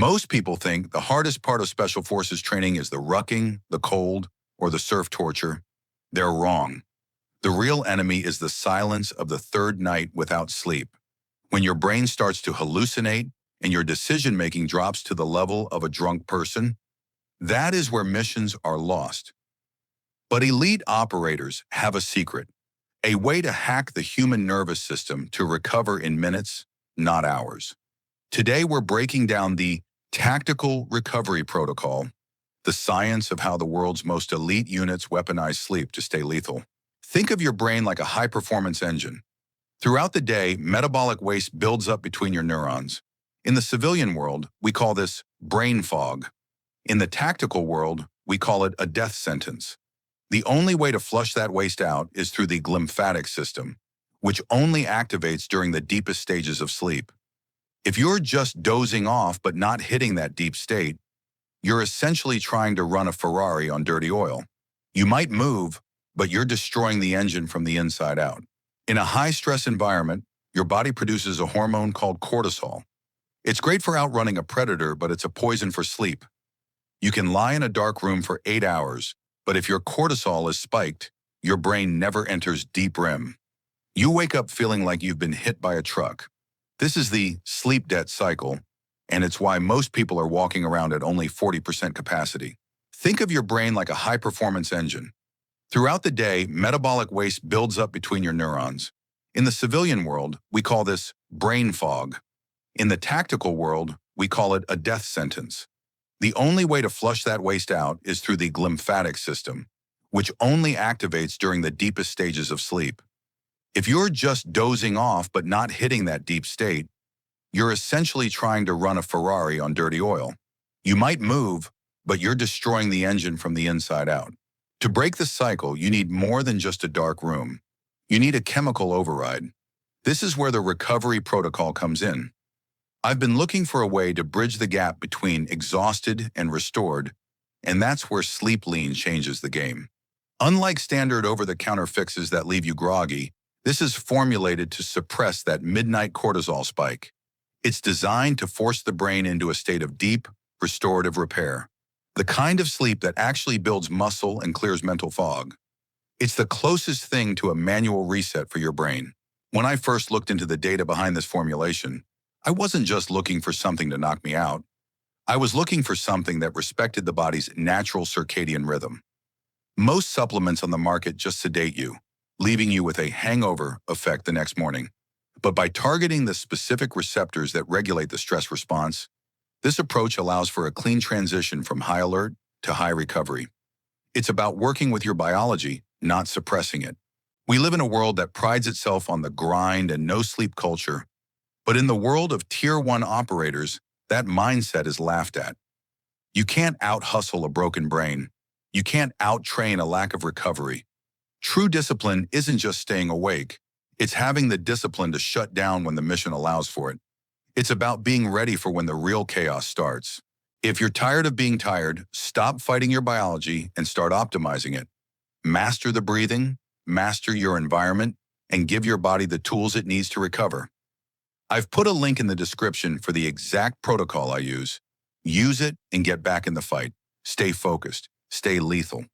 Most people think the hardest part of Special Forces training is the rucking, the cold, or the surf torture. They're wrong. The real enemy is the silence of the third night without sleep, when your brain starts to hallucinate and your decision-making drops to the level of a drunk person. That is where missions are lost. But elite operators have a secret, a way to hack the human nervous system to recover in minutes, not hours. Today, we're breaking down the tactical recovery protocol, the science of how the world's most elite units weaponize sleep to stay lethal. Think of your brain like a high-performance engine. Throughout the day, metabolic waste builds up between your neurons. In the civilian world, we call this brain fog. In the tactical world, we call it a death sentence. The only way to flush that waste out is through the glymphatic system, which only activates during the deepest stages of sleep. If you're just dozing off but not hitting that deep state, you're essentially trying to run a Ferrari on dirty oil. You might move, but you're destroying the engine from the inside out. In a high-stress environment, your body produces a hormone called cortisol. It's great for outrunning a predator, but it's a poison for sleep. You can lie in a dark room for 8 hours, but if your cortisol is spiked, your brain never enters deep REM. You wake up feeling like you've been hit by a truck. This is the sleep debt cycle, and it's why most people are walking around at only 40% capacity. Think of your brain like a high-performance engine. Throughout the day, metabolic waste builds up between your neurons. In the civilian world, we call this brain fog. In the tactical world, we call it a death sentence. The only way to flush that waste out is through the glymphatic system, which only activates during the deepest stages of sleep. If you're just dozing off but not hitting that deep state, you're essentially trying to run a Ferrari on dirty oil. You might move, but you're destroying the engine from the inside out. To break the cycle, you need more than just a dark room. You need a chemical override. This is where the recovery protocol comes in. I've been looking for a way to bridge the gap between exhausted and restored, and that's where Sleep Lean changes the game. Unlike standard over-the-counter fixes that leave you groggy, this is formulated to suppress that midnight cortisol spike. It's designed to force the brain into a state of deep, restorative repair. The kind of sleep that actually builds muscle and clears mental fog. It's the closest thing to a manual reset for your brain. When I first looked into the data behind this formulation, I wasn't just looking for something to knock me out. I was looking for something that respected the body's natural circadian rhythm. Most supplements on the market just sedate you, leaving you with a hangover effect the next morning. But by targeting the specific receptors that regulate the stress response, this approach allows for a clean transition from high alert to high recovery. It's about working with your biology, not suppressing it. We live in a world that prides itself on the grind and no-sleep culture, but in the world of Tier 1 operators, that mindset is laughed at. You can't out-hustle a broken brain. You can't out-train a lack of recovery. True discipline isn't just staying awake. It's having the discipline to shut down when the mission allows for it. It's about being ready for when the real chaos starts. If you're tired of being tired, stop fighting your biology and start optimizing it. Master the breathing, master your environment, and give your body the tools it needs to recover. I've put a link in the description for the exact protocol I use. Use it and get back in the fight. Stay focused. Stay lethal.